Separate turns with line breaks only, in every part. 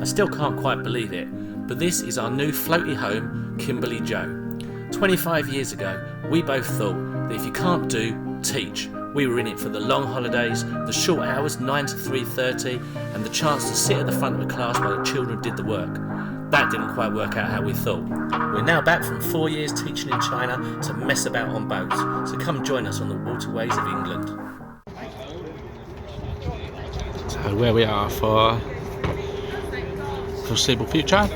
I still can't quite believe it, but this is our new floaty home, Kimberly Joe. 25 years ago, we both thought that if you can't do, teach. We were in it for the long holidays, the short hours 9 to 3:30, and the chance to sit at the front of a class while the children did the work. That didn't quite work out how we thought. We're now back from 4 years teaching in China to mess about on boats, so come join us on the waterways of England. So where we are for foreseeable future,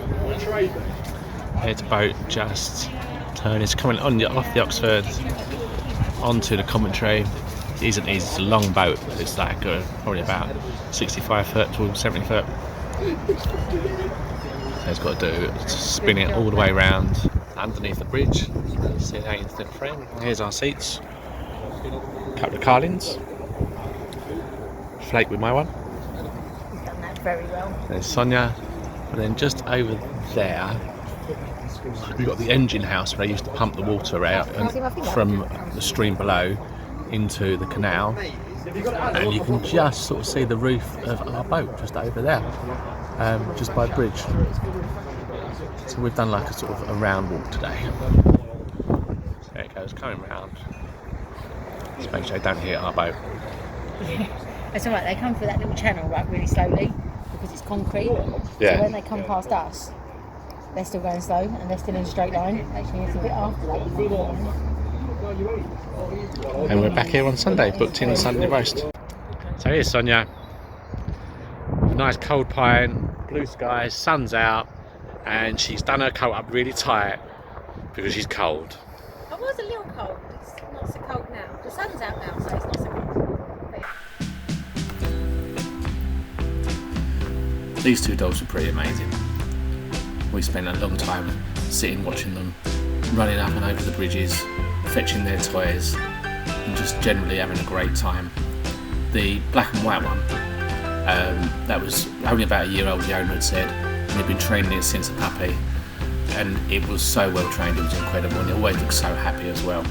here's a boat just turning, it's coming on off the Oxford onto the Coventry. It isn't easy, it's a long boat, it's like probably about 65 foot to 70 foot. So it's got to do spin it all the way around underneath the bridge. See how into the frame. Here's our seats. A couple of carlins. Flake with my one.
You've done that very well.
There's Sonia. And then just over there, we've got the engine house where they used to pump the water out from the stream below into the canal. And you can just sort of see the roof of our boat just over there. Just by the bridge. So we've done like a sort of a round walk today. There it goes, coming round. Just make sure they don't hit our boat.
It's alright, they come through that little channel like really slowly because it's concrete.
Yeah.
So when they come past us, they're still going slow and they're still in a straight line. Actually, it's a bit after that.
And we're back here on Sunday, booked in the Sunday roast. So here's Sonia. Nice cold pine, blue skies, sun's out, and she's done her coat up really tight because she's cold.
I was a little cold, it's not so cold now. The sun's out now, so it's not so cold.
These two dogs are pretty amazing. We spent a long time sitting watching them, running up and over the bridges, fetching their toys, and just generally having a great time. The black and white one, that was only about a year old, the owner had said, and he'd been training it since a puppy, and it was so well trained, it was incredible, and it always looked so happy as well.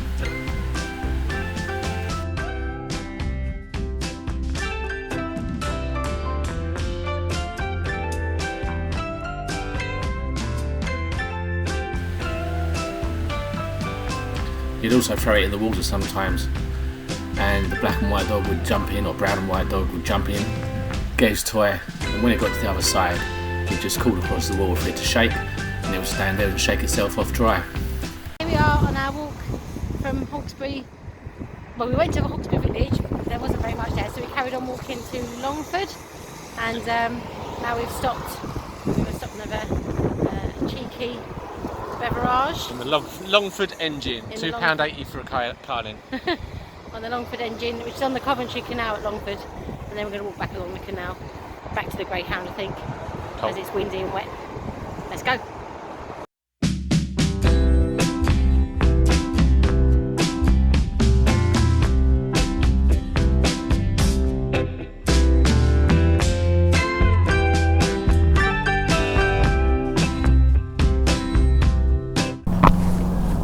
You'd also throw it in the water sometimes, and the black and white dog would jump in, or brown and white dog would jump in, get his toy, and when it got to the other side, he'd just call across the wall for it to shake, and it would stand there and shake itself off dry.
Here we are on our walk from Hawkesbury. Well, we went to Hawkesbury village, but there wasn't very much there, so we carried on walking to Longford, and now we've stopped. We've stopped and have a cheeky beverage.
And the Longford engine, £2.80 for a carlin.
On the Longford engine, which is on the Coventry canal at Longford, and then we're going to walk back along the canal, back to the Greyhound, I think, as it's windy and wet. Let's go.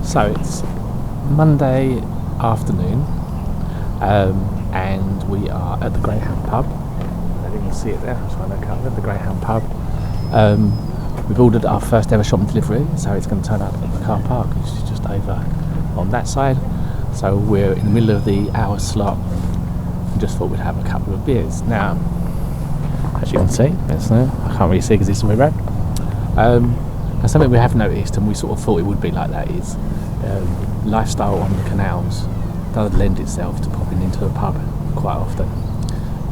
So it's Monday afternoon, and we are at the Greyhound pub. I don't even see it there, I'm trying to look up at the Greyhound pub. We've ordered our first ever shopping delivery, so it's going to turn up at the car park, which is just over on that side. So we're in the middle of the hour slot and just thought we'd have a couple of beers. Now, as you can see, I can't really see because it's the way around. And something we have noticed, and we sort of thought it would be like that, is lifestyle on the canals does lend itself to popping into a pub quite often.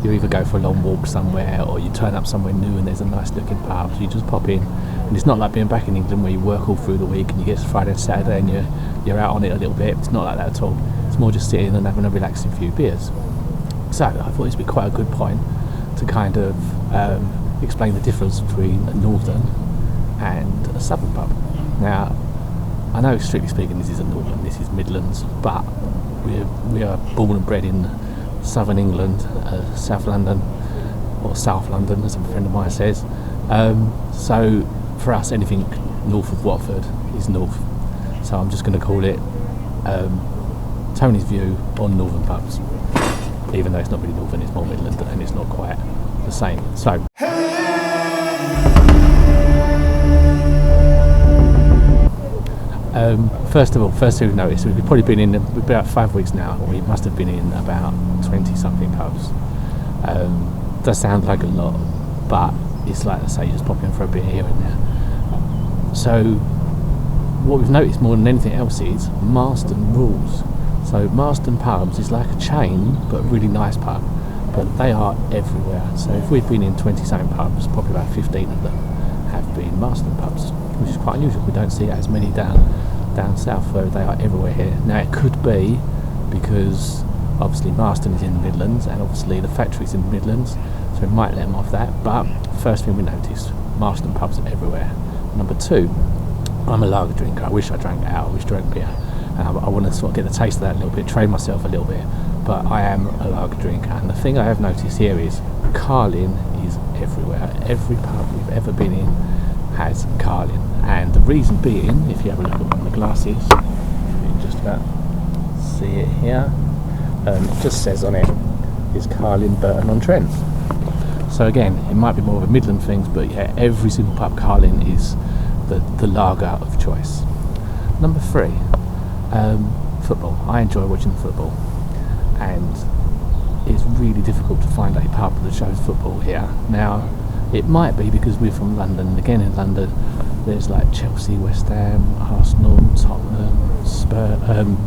You either go for a long walk somewhere, or you turn up somewhere new and there's a nice looking pub, so you just pop in. And it's not like being back in England where you work all through the week and you get to Friday and Saturday and you're out on it a little bit. It's not like that at all. It's more just sitting and having a relaxing few beers. So I thought this would be quite a good point to kind of explain the difference between a northern and a southern pub. Now, I know strictly speaking this isn't Northern, this is Midlands, but we are born and bred in southern England, South London, or South London as a friend of mine says. So for us anything north of Watford is north. So I'm just going to call it Tony's view on northern pubs. Even though it's not really northern, it's more Midland and it's not quite the same. So First of all, first thing we've noticed, we've probably been in about 5 weeks now. We must have been in about 20 something pubs. Does sound like a lot, but it's like I say, you just pop in for a beer here and there. So what we've noticed more than anything else is Marston rules. So Marston pubs is like a chain, but a really nice pub, but they are everywhere. So if we've been in 20 something pubs, probably about 15 of them have been Marston pubs, which is quite unusual. We don't see as many down south, where they are everywhere here. Now it could be because obviously Marston is in the Midlands, and obviously the factory's in the Midlands, so we might let them off that. But first thing we noticed, Marston pubs are everywhere. Number two, I'm a lager drinker. I wish I drank ale, I wish I drank beer, and I want to sort of get the taste of that a little bit, train myself a little bit, but I am a lager drinker. And the thing I have noticed here is Carling is everywhere. Every pub we've ever been in has Carling, and the reason being, if you have a look at one of the glasses, you can just about see it here, it just says on it is Carling Burton-on-Trent. So again, it might be more of a Midland thing, but yeah, every single pub Carling is the lager of choice. Number three, football. I enjoy watching football, and it's really difficult to find a pub that shows football here. Now, it might be because we're from London, and again in London there's like Chelsea, West Ham, Arsenal, Tottenham,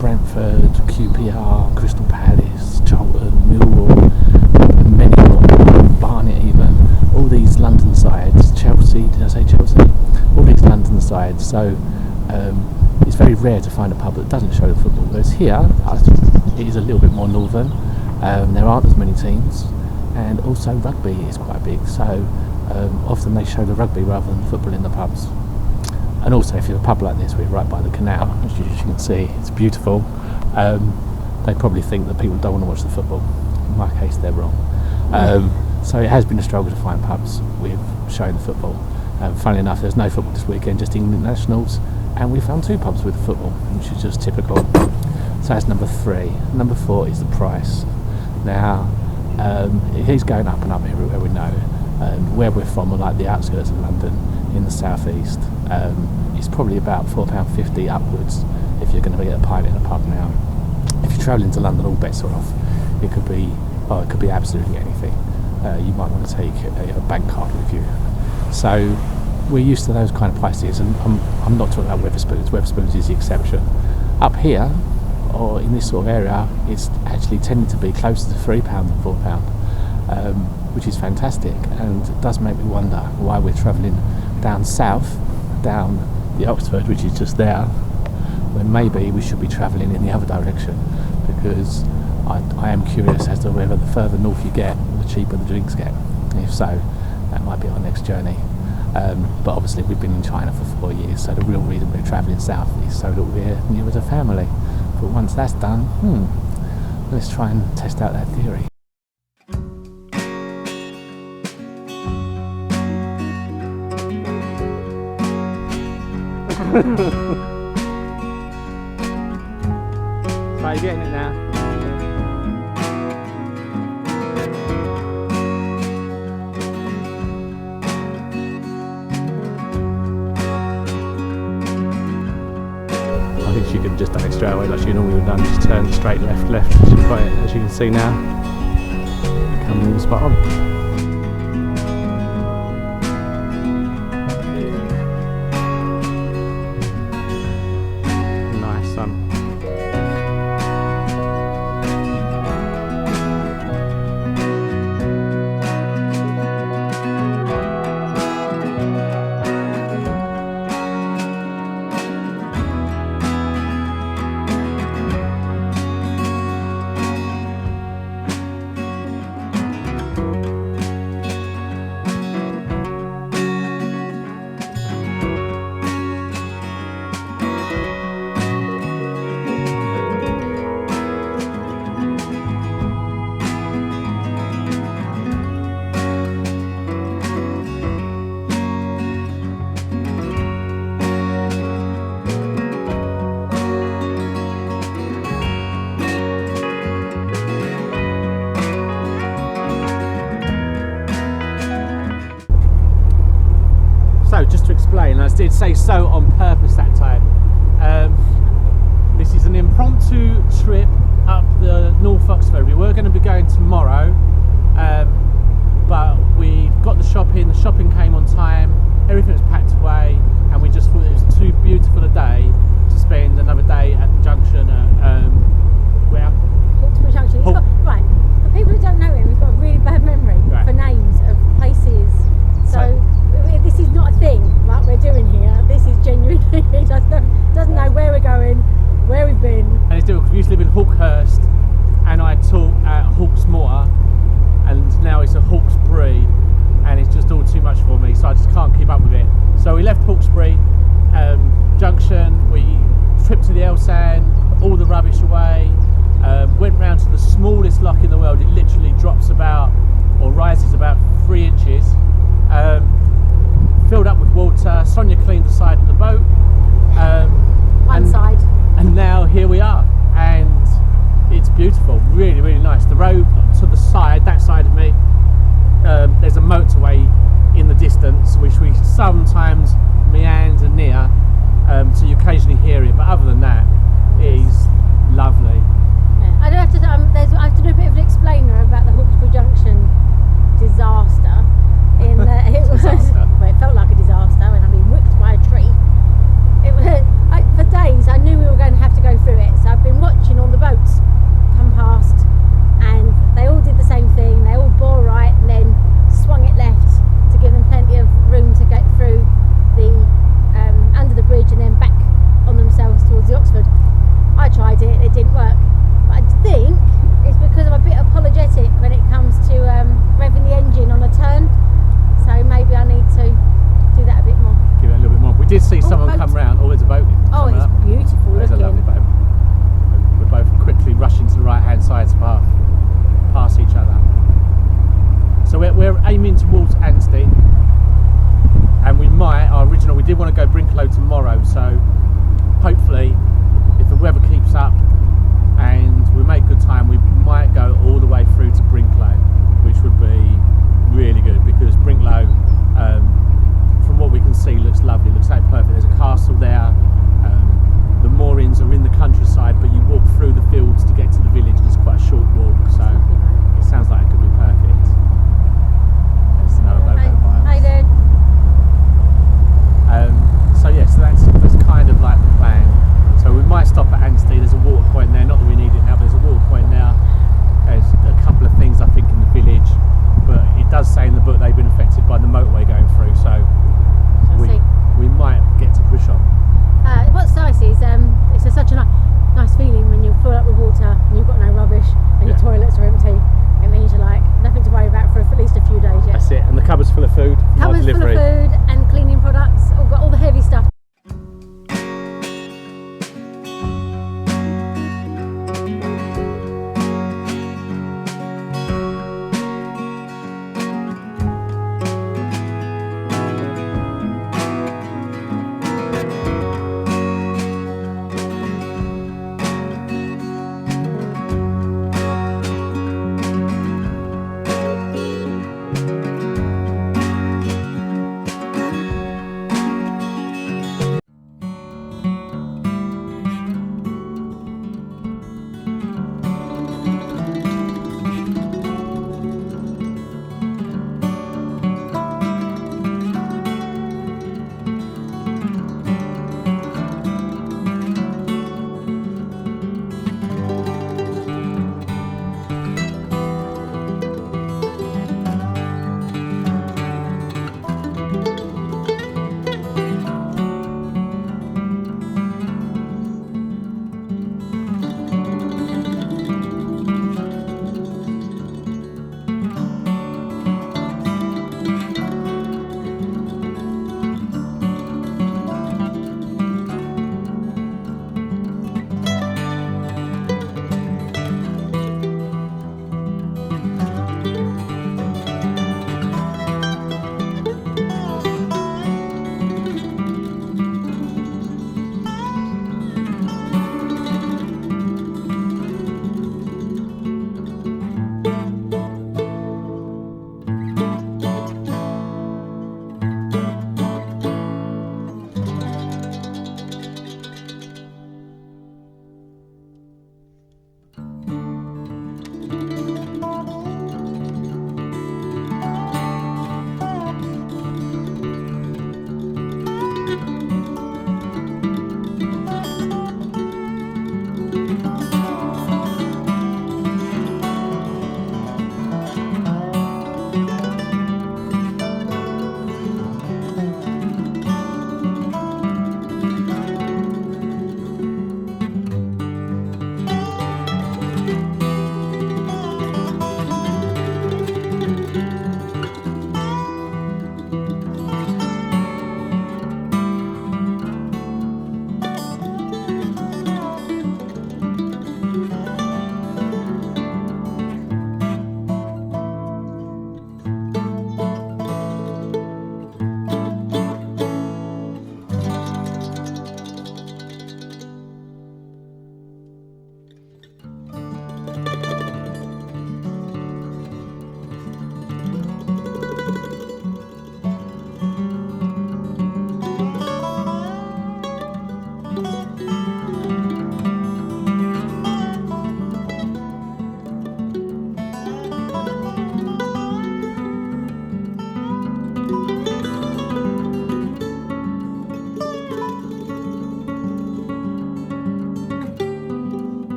Brentford, QPR, Crystal Palace, Charlton, Millwall, many more, Barnet even, all these London sides, Chelsea, did I say Chelsea? All these London sides, so it's very rare to find a pub that doesn't show the football. Whereas here, it is a little bit more northern, there aren't as many teams, and also rugby is quite big, so often they show the rugby rather than football in the pubs. And also, if you're a pub like this, we're right by the canal, as you can see, it's beautiful. They probably think that people don't want to watch the football. In my case, they're wrong. So it has been a struggle to find pubs with showing the football. Funnily enough, there's no football this weekend, just England nationals, and we found 2 pubs with football, which is just typical. So that's number 3. Number 4 is the price. Now, it is going up and up everywhere, we know. Where we're from, on like the outskirts of London, in the southeast, it's probably about £4.50 upwards if you're going to get a pint in a pub now. If you're travelling to London, all bets are off. It could be absolutely anything. You might want to take a bank card with you. So we're used to those kind of prices, and I'm not talking about Wetherspoons. Wetherspoons is the exception. Up here, or in this sort of area, it's actually tending to be closer to £3 than £4, which is fantastic, and it does make me wonder why we're travelling down south, down the Oxford, which is just there, when maybe we should be travelling in the other direction, because I am curious as to whether the further north you get, the cheaper the drinks get. If so, that might be our next journey. But obviously we've been in China for 4 years, so the real reason we're travelling south is so that we're near as a family. But once that's done, let's try and test out that theory. So you're getting it now. I think she could have just done it straight away like she normally would have done, just turn straight left, she's got it, as you can see now, coming in spot on. So just to explain, I did say so on purpose that time, This is an impromptu trip up the North Hawkesbury. We were going to be going tomorrow, but we got the shopping came on time, everything was packed away, and we just thought it was too beautiful a day to spend another day at the junction at, where?
Hawkesbury Junction. Right, for people who don't know him, he's got a really bad memory for names of places. So this is not a thing like we're doing here. This is genuinely, he just doesn't know where we're going, where we've been.
And it's difficult because we used to live in Hawkhurst, and I taught at Hawksmoor, and now it's a Hawkesbury, and it's just all too much for me, so I just can't keep up with it. So we left Hawkesbury Junction, we tripped to the Elsan, put all the rubbish away, went round to the smallest lock in the world. It literally drops about, or rises about 3 inches. Filled up with water. Sonia cleaned the side of the boat.
One side.
And now here we are, and it's beautiful, really, really nice. The road to the side, that side of me, there's a motorway in the distance, which we sometimes meander near, so you occasionally hear it, but other than that, it is lovely.
Yeah. I have to do a bit of an explainer about the Hawkesbury Junction disaster. In that it was, well, it felt like a disaster when I've been whipped by a tree. It was, for days I knew we were going to have to go through it, so I've been watching all the boats come past, and they all did the same thing. They all bore right and then swung it left to give them plenty of room to get through the under the bridge and then back on themselves towards the Oxford. I tried it, it didn't work, but I think it's because I'm a bit apologetic when it comes to revving the engine on a turn. So maybe I need to do that a bit more.
Give it a little bit more. We did see someone come round. Oh, there's a boat.
Oh, it's beautiful.
There's a lovely boat. We're both quickly rushing to the right-hand side to pass each other. So we're aiming towards Anstey, and we did want to go Brinklow tomorrow. So hopefully, if the weather keeps up and we make good time, we might go all the way through to Brinklow, which would be really good, because Brinklow, from what we can see, looks lovely, looks like perfect. There's a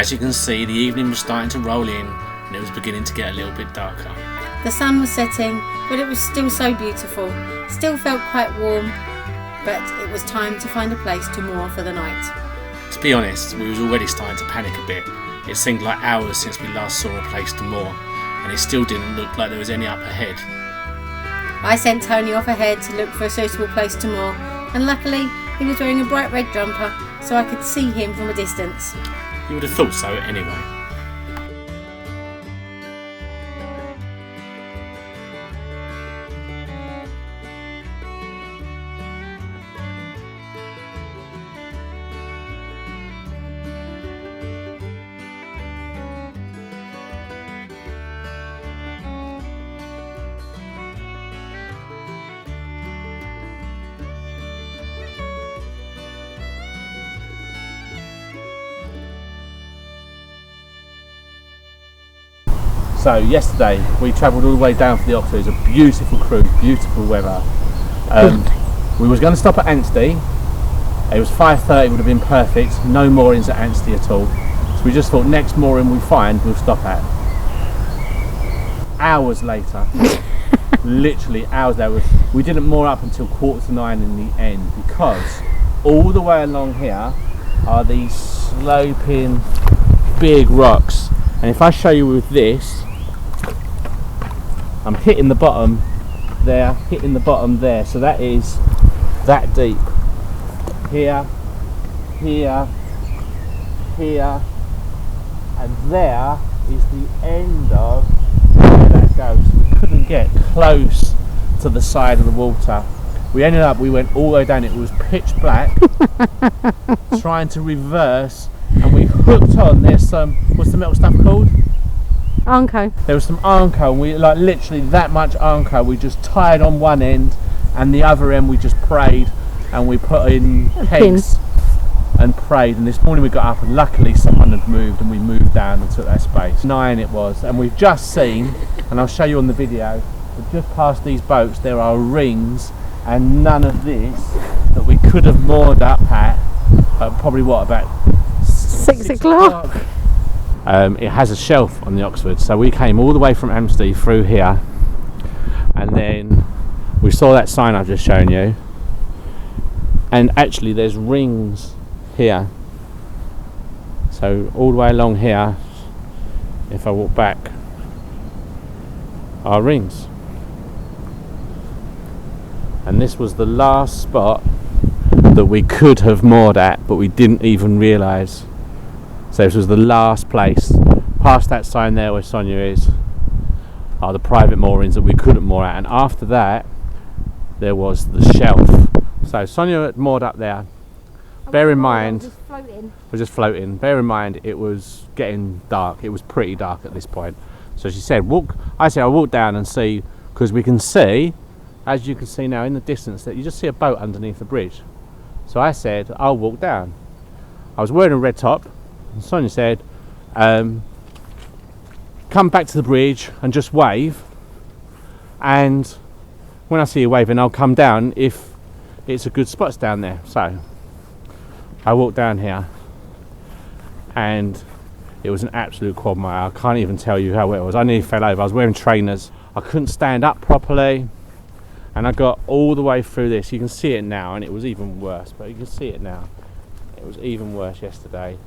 As you can see, the evening was starting to roll in and it was beginning to get a little bit darker.
The sun was setting, but it was still so beautiful. Still felt quite warm, but it was time to find a place to moor for the night.
To be honest, we was already starting to panic a bit. It seemed like hours since we last saw a place to moor, and it still didn't look like there was any up ahead.
I sent Tony off ahead to look for a suitable place to moor, and luckily he was wearing a bright red jumper, so I could see him from a distance.
You would have thought so anyway. So yesterday we travelled all the way down for the Oxford. It was a beautiful cruise, beautiful weather. We was going to stop at Anstey. It was 5:30, would have been perfect. No moorings at Anstey at all. So we just thought next mooring we find we'll stop at. Hours later, literally hours later, we didn't moor up until 8:45 in the end, because all the way along here are these sloping big rocks. And if I show you with this, I'm hitting the bottom there, hitting the bottom there, so that is that deep. Here, here, here, and there is the end of where that goes. We couldn't get close to the side of the water. We ended up, we went all the way down, it was pitch black, trying to reverse, and we hooked on, there's some, what's the metal stuff called?
Armco.
There was some Armco, and we, like literally that much Armco, we just tied on one end, and the other end we just prayed, and we put in pegs and prayed. And this morning we got up, and luckily someone had moved, and we moved down and took that space. 9 it was, and we've just seen, and I'll show you on the video, but just past these boats there are rings, and none of this that we could have moored up at probably what, about
6 o'clock.
It has a shelf on the Oxford, so we came all the way from Amsterdam through here, and then we saw that sign I've just shown you, and actually there's rings here, so all the way along here, if I walk back, are rings, and this was the last spot that we could have moored at, but we didn't even realise. So this was the last place. Past that sign there where Sonia is are the private moorings that we couldn't moor at, and after that there was the shelf. So Sonia had moored up there. Bear in mind, we're just floating. Bear in mind it was getting dark. It was pretty dark at this point. So she said, walk. I said, I'll walk down and see, because we can see, as you can see now in the distance, that you just see a boat underneath the bridge. So I said, I'll walk down. I was wearing a red top. And Sonia said, come back to the bridge and just wave, and when I see you waving I'll come down if it's a good spot down there. So I walked down here, and it was an absolute quagmire. I can't even tell you how wet it was. I nearly fell over. I was wearing trainers. I couldn't stand up properly, and I got all the way through this. You can see it now, and it was even worse, but you can see it now. It was even worse yesterday.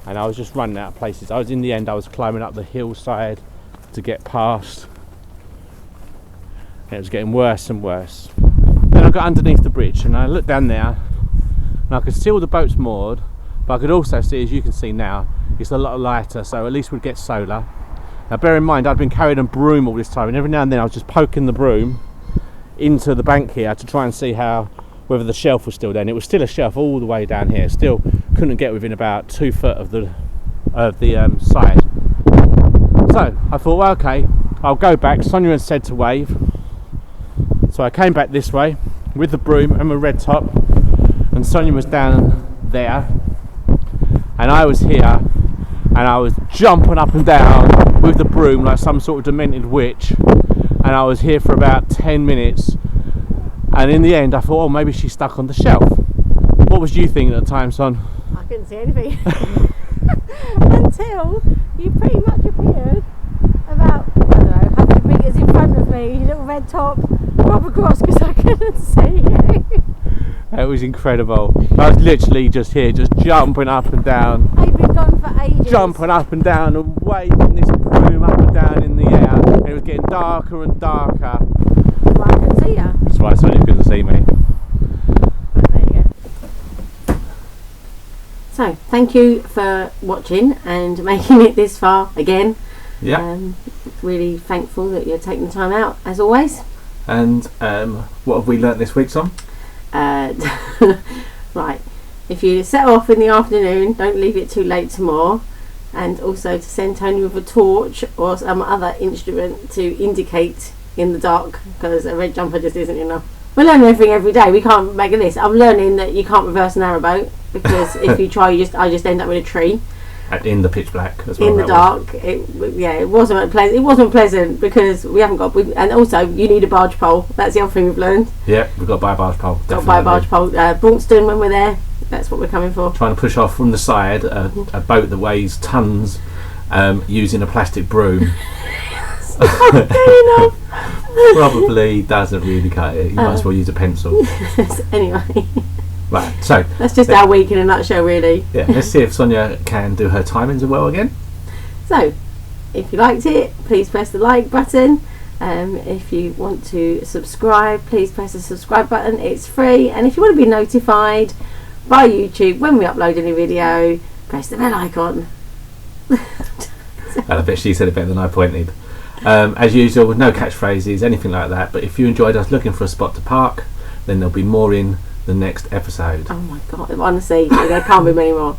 And I was just running out of places. I was, in the end, I was climbing up the hillside to get past. And it was getting worse and worse. Then I got underneath the bridge, and I looked down there, and I could see all the boats moored, but I could also see, as you can see now, it's a lot lighter, so at least we'd get solar. Now bear in mind, I'd been carrying a broom all this time, and every now and then I was just poking the broom into the bank here to try and see whether the shelf was still there. And it was still a shelf all the way down here. Still couldn't get within about 2 foot of the side. So I thought, well, okay, I'll go back. Sonia had said to wave, so I came back this way with the broom and my red top, and Sonia was down there, and I was here, and I was jumping up and down with the broom like some sort of demented witch, and I was here for about 10 minutes. And in the end I thought, oh, maybe she's stuck on the shelf. What was you thinking at the time, Son?
I couldn't see anything. until you pretty much appeared about, I don't know, 100 metres in front of me, little red top, proper cross because I couldn't see you.
It was incredible. I was literally just here, just jumping up and down.
I've been gone for ages.
Jumping up and down and waving this broom up and down in the air. And it was getting darker and darker.
Well, I couldn't see you.
That's why Sonia couldn't see me.
There you go. So, thank you for watching and making it this far again.
Yeah.
Really thankful that you're taking the time out, as always.
And what have we learnt this week, Son?
Right, if you set off in the afternoon, don't leave it too late tomorrow, and also to send Tony with a torch or some other instrument to indicate in the dark, because a red jumper just isn't enough. We're learning everything every day. We can't make a list. I'm learning that you can't reverse a narrowboat, because if you try, I just end up in a tree.
In the pitch black as well.
In the dark. It wasn't pleasant. It wasn't pleasant because we haven't got. And also, you need a barge pole. That's the other thing we've learned.
Yeah, we've got to buy a barge pole.
Got to buy a barge pole. Braunston, when we're there, that's what we're coming for.
Trying to push off from the side a boat that weighs tons, using a plastic broom. Probably doesn't really cut it. You might as well use a pencil.
Anyway.
Right, so
that's just our week in a nutshell, really.
Yeah, let's see if Sonia can do her timings well again.
So, if you liked it, please press the like button. If you want to subscribe, please press the subscribe button. It's free. And if you want to be notified by YouTube when we upload any video, press the bell icon.
I bet she said it better than I pointed. As usual, no catchphrases, anything like that. But if you enjoyed us looking for a spot to park, then there'll be more in the next episode.
Oh my god, honestly, there can't be many more.